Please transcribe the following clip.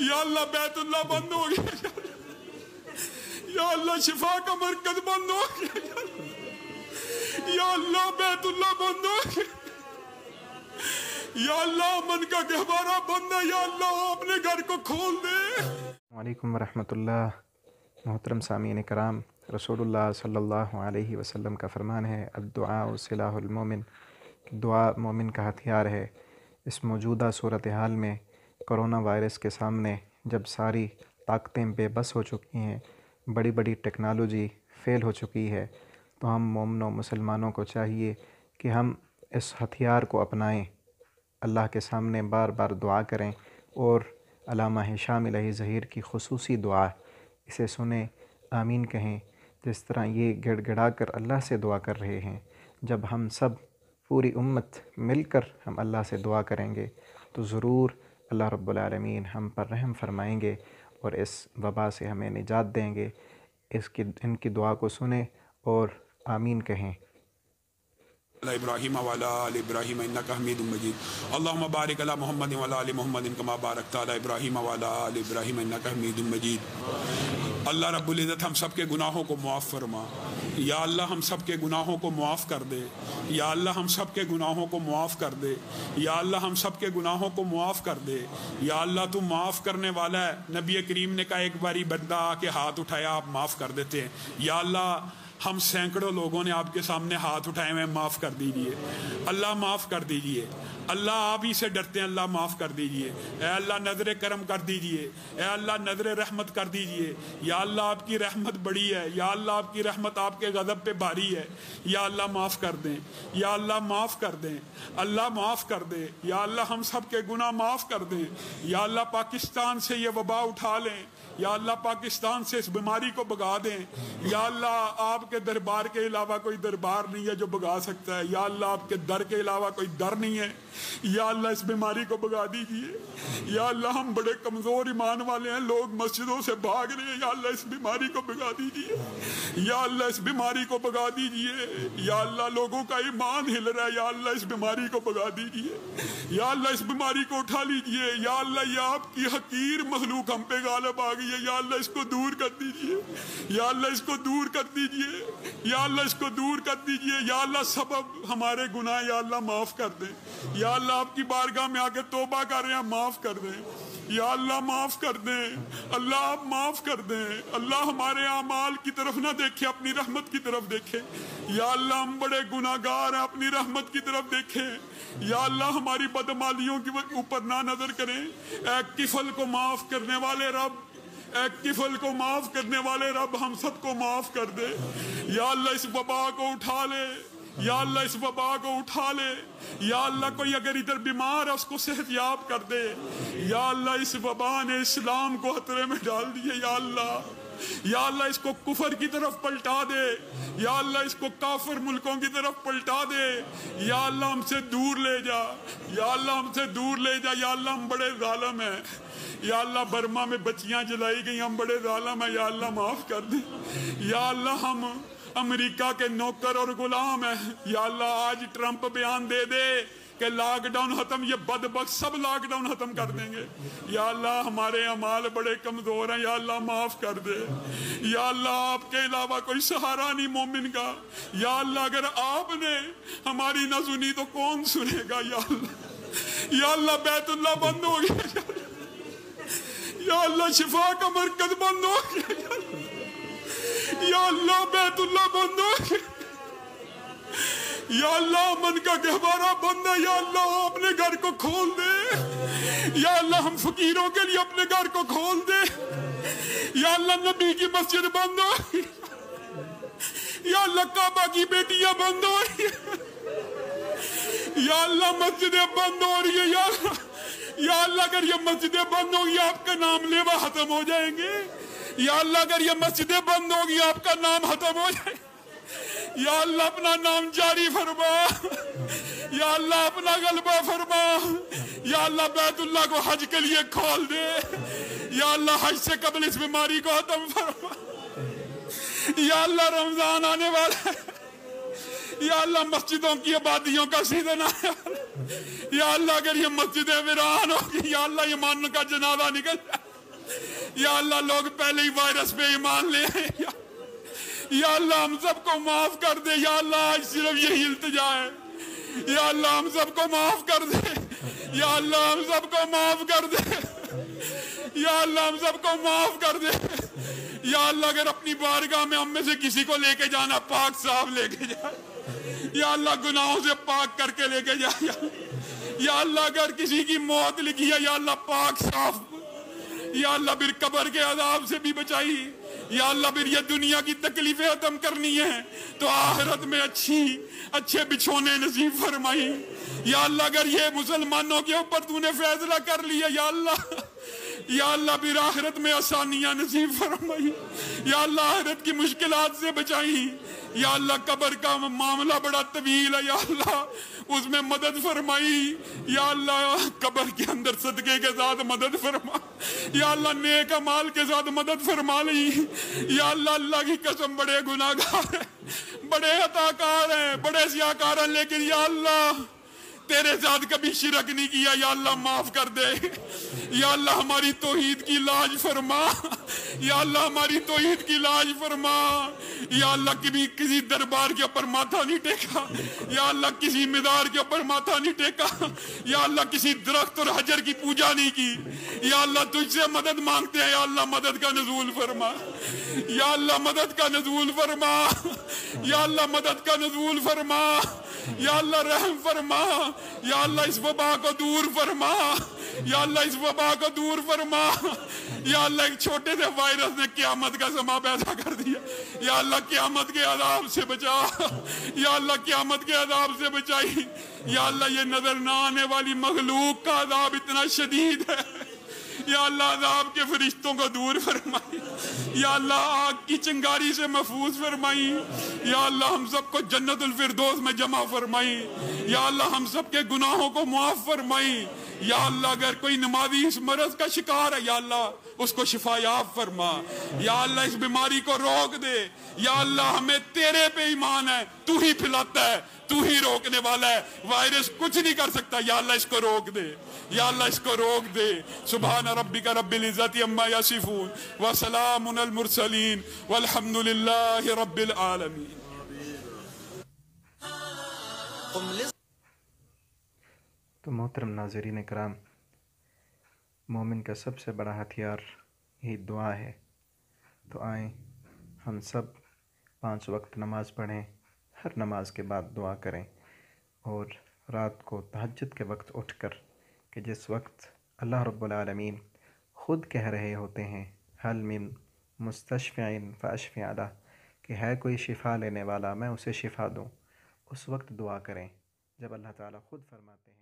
یا اللہ بیت اللہ بند ہو گیا، یا اللہ شفا کا مرکز بند ہو گیا، یا اللہ بیت اللہ بند ہو گیا، یا اللہ امن کا گہوارہ بند ہے، یا اللہ اپنے گھر کو کھول دے۔ السلام علیکم ورحمۃ اللہ۔ محترم سامعین کرام، رسول اللہ صلی اللہ علیہ وسلم کا فرمان ہے الدعاء سلاح المومن، دعا مومن کا ہتھیار ہے۔ اس موجودہ صورتحال میں کرونا وائرس کے سامنے جب ساری طاقتیں بے بس ہو چکی ہیں، بڑی بڑی ٹیکنالوجی فیل ہو چکی ہے، تو ہم مومنوں مسلمانوں کو چاہیے کہ ہم اس ہتھیار کو اپنائیں، اللہ کے سامنے بار بار دعا کریں، اور علامہ ہشام الہی ظہیر کی خصوصی دعا اسے سنیں، آمین کہیں۔ جس طرح یہ گڑ گڑا کر اللہ سے دعا کر رہے ہیں، جب ہم سب پوری امت مل کر ہم اللہ سے دعا کریں گے تو ضرور اللہ رب العالمین ہم پر رحم فرمائیں گے اور اس وبا سے ہمیں نجات دیں گے۔ ان کی دعا کو سنیں اور آمین کہیں۔ علی ابراہیم وعلی آل ابراہیم انک حمید مجید، اللہم بارک علی محمد وعلی آل محمد کما بارکت علی ابراہیم وعلی آل ابراہیم انک حمید مجید۔ اللہ رب العزت ہم سب کے گناہوں کو معاف فرما، یا اللہ ہم سب کے گناہوں کو معاف کر دے، یا اللہ ہم سب کے گناہوں کو معاف کر دے، یا اللہ ہم سب کے گناہوں کو معاف کر دے، یا اللہ تو معاف کرنے والا ہے۔ نبی کریم نے کہا ایک باری بندہ آ کے ہاتھ اٹھایا آپ معاف کر دیتے ہیں، یا اللہ ہم سینکڑوں لوگوں نے آپ کے سامنے ہاتھ اٹھائے ہوئے، معاف کر دیجئے، اللہ معاف کر دیجئے، اللہ آپ ہی سے ڈرتے ہیں، اللہ معاف کر دیجئے، اے اللہ نظر کرم کر دیجئے، اے اللہ نظر رحمت کر دیجئے، یا اللہ آپ کی رحمت بڑی ہے، یا اللہ آپ کی رحمت آپ کے غضب پہ بھاری ہے، یا اللہ معاف کر دیں، یا اللہ معاف کر دیں، اللہ معاف کر دیں، یا اللہ ہم سب کے گناہ معاف کر دیں، یا اللہ پاکستان سے یہ وبا اٹھا لیں، یا اللہ پاکستان سے اس بیماری کو بھگا دیں، یا اللہ آپ کے دربار کے علاوہ کوئی دربار نہیں ہے جو بھگا سکتا ہے، یا اللہ آپ کے در کے علاوہ کوئی در نہیں ہے، یا اللہ اس بیماری کو بھگا دیجئے، یا اللہ ہم بڑے کمزور ایمان والے ہیں، لوگ مسجدوں سے بھاگ رہے ہیں، یا اللہ اس بیماری کو بھگا دیجئے، یا اللہ اس بیماری کو بھگا دیجئے، یا اللہ لوگوں کا ایمان ہل رہا ہے، یا اللہ اس بیماری کو بھگا دیجئے، یا اللہ اس بیماری کو اٹھا لیجئے، یا اللہ یہ آپ کی حقیر مخلوق ہم پہ غالب آ گئی ہے، یا اللہ اس کو دور کر دیجئے، یا اللہ اس کو دور کر دیجئے، یا اللہ اس کو دور کر دیجئے، یا اللہ سبب ہمارے گناہ یا اللہ معاف کر دیں، یا اللہ آپ کی بارگاہ میں آ کے توبہ کر رہے ہیں، معاف کر دیں، یا اللہ معاف کر دیں، اللہ آپ معاف کر دیں، اللہ ہمارے اعمال کی طرف نہ دیکھیں، اپنی رحمت کی طرف دیکھیں، یا اللہ ہم بڑے گناہ گار ہیں، اپنی رحمت کی طرف دیکھیں، یا اللہ ہماری بدعمالیوں کے اوپر نہ نظر کریں، اے کفل کو معاف کرنے والے رب، اے کفل کو معاف کرنے والے رب ہم سب کو معاف کر دے، یا اللہ اس وبا کو اٹھا لے، یا اللہ اس وبا کو اٹھا لے، یا اللہ کوئی اگر ادھر بیمار ہے اس کو صحت یاب کر دے، یا اللہ اس وبا نے اسلام کو خطرے میں ڈال دیے، یا اللہ اس کو کفر کی طرف پلٹا دے، یا اللہ اس کو کافر ملکوں کی طرف پلٹا دے، یا اللہ ہم سے دور لے جا، یا اللہ ہم سے دور لے جا، یا اللہ ہم بڑے ظالم ہیں، یا اللہ برما میں بچیاں جلائی گئی، ہم بڑے ظالم ہیں، یا اللہ معاف کر دیں، یا اللہ ہم امریکہ کے نوکر اور غلام ہیں، یا اللہ آج ٹرمپ بیان دے دے کہ لاک ڈاؤن ختم، یہ بدبخت سب لاک ڈاؤن ختم کر دیں گے، یا اللہ ہمارے اعمال بڑے کمزور ہیں، یا اللہ معاف کر دے، یا اللہ آپ کے علاوہ کوئی سہارا نہیں مومن کا، یا اللہ اگر آپ نے ہماری نہ سنی تو کون سنے گا، یا اللہ بیت اللہ بند ہو گیا، یا اللہ شفا کا مرکز بند ہو گیا، یا اللہ بیت اللہ بند ہو گیا، یا اللہ امن کا گہوارہ بند ہے، یا اللہ اپنے گھر کو کھول دے، یا اللہ ہم فقیروں کے لیے اپنے گھر کو کھول دے، یا اللہ نبی کی مسجد بند ہو گئی، یا اللہ کعبہ کی بیٹیاں بند ہو رہی ہیں، یا اللہ مسجدیں بند ہو رہی ہیں، یا اللہ اگر یہ مسجدیں بند ہوگی آپ کا نام لیوا ختم ہو جائیں گے، یا اللہ اگر یہ مسجدیں بند ہوگی آپ کا نام ختم ہو جائے، یا اللہ اپنا نام جاری فرما، یا اللہ اپنا غلبہ فرما، یا اللہ بیت اللہ کو حج کے لیے کھول دے، یا اللہ حج سے قبل اس بیماری کو ختم فرما، یا اللہ رمضان آنے والا ہے، یا اللہ مسجدوں کی آبادیوں کا سیزن آیا، یا اللہ اگر یہ مسجدیں ویران ہوگی، یا اللہ ایمان کا جنازہ نکل جائے، یا اللہ لوگ پہلے ہی وائرس پہ ایمان لے آئے، یا اللہ ہم سب کو معاف کر دے، یا اللہ آج صرف یہی التجا ہے، یا اللہ ہم سب کو معاف کر دے، یا اللہ ہم سب کو معاف کر دے، یا اللہ ہم سب کو معاف کر دے، یا اللہ اگر اپنی بارگاہ میں ہم میں سے کسی کو لے کے جانا پاک صاف لے کے جا، یا اللہ گناہوں سے پاک کر کے لے کے جا، یا اللہ اگر کسی کی موت لکھی ہے یا اللہ پاک صاف، یا اللہ پھر قبر کے عذاب سے بھی بچائی، یا اللہ پھر یہ دنیا کی تکلیفیں ختم کرنی ہے تو آخرت میں اچھے بچھونے نصیب فرمائی، یا اللہ اگر یہ مسلمانوں کے اوپر تو نے فیصلہ کر لیا یا اللہ پھر آخرت میں آسانیاں نصیب فرمائی، یا اللہ آخرت کی مشکلات سے بچائی، یا اللہ قبر کا معاملہ بڑا طویل ہے، یا اللہ اس میں مدد فرمائی، یا اللہ قبر کے اندر صدقے کے ساتھ مدد فرما، یا اللہ نیک اعمال کے ساتھ مدد فرما لی، یا اللہ کی قسم بڑے گناہگار ہیں، بڑے خطاکار ہیں، بڑے سیاکار ہیں، لیکن یا اللہ تیرے ساتھ کبھی شرک نہیں کیا، یا اللہ معاف کر دے، یا اللہ ہماری توحید کی لاج فرما، یا اللہ ہماری توحید کی لاج فرما، یا اللہ کبھی کسی دربار کے اوپر ماتھا نہیں ٹیکا، یا اللہ کسی مزار کے اوپر ماتھا نہیں ٹیکا، یا اللہ کسی درخت اور حجر کی پوجا نہیں کی، یا اللہ تجھ سے مدد مانگتے ہیں، یا اللہ مدد کا نزول فرما، یا اللہ مدد کا نزول فرما، یا اللہ مدد کا نزول فرما، یا اللہ رحم فرما، یا اللہ اس وبا کو دور فرما، یا اللہ اس وبا کو دور فرما، یا اللہ ایک چھوٹے سے وائرس نے قیامت کا سما پیدا کر دیا، یا اللہ قیامت کے عذاب سے بچا، یا اللہ قیامت کے عذاب سے بچائی، یا اللہ یہ نظر نہ آنے والی مخلوق کا عذاب اتنا شدید ہے، یا اللہ عذاب کے فرشتوں کو دور فرمائی، یا اللہ آگ کی چنگاری سے محفوظ فرمائی، یا اللہ ہم سب کو جنت الفردوس میں جمع فرمائی، یا اللہ ہم سب کے گناہوں کو معاف فرمائی، یا اللہ اگر کوئی نمازی اس مرض کا شکار ہے یا اللہ اس کو شفا یاب فرما، یا اللہ اس بیماری کو روک دے، یا اللہ ہمیں تیرے پہ ایمان ہے، تو ہی پھلاتا ہے، تو ہی روکنے والا ہے، وائرس کچھ نہیں کر سکتا، یا اللہ اس کو روک دے، یا اللہ اس کو روک دے، سبحان ربک رب العزت عما یصفون وسلام علی المرسلین والحمد للہ رب العالمین۔ تو محترم ناظرین کرام، مومن کا سب سے بڑا ہتھیار یہی دعا ہے، تو آئیں ہم سب 5 وقت نماز پڑھیں، ہر نماز کے بعد دعا کریں، اور رات کو تہجد کے وقت اٹھ کر کہ جس وقت اللہ رب العالمین خود کہہ رہے ہوتے ہیں حل من مستشفع فاشفع له، کہ ہے کوئی شفا لینے والا میں اسے شفا دوں، اس وقت دعا کریں جب اللہ تعالیٰ خود فرماتے ہیں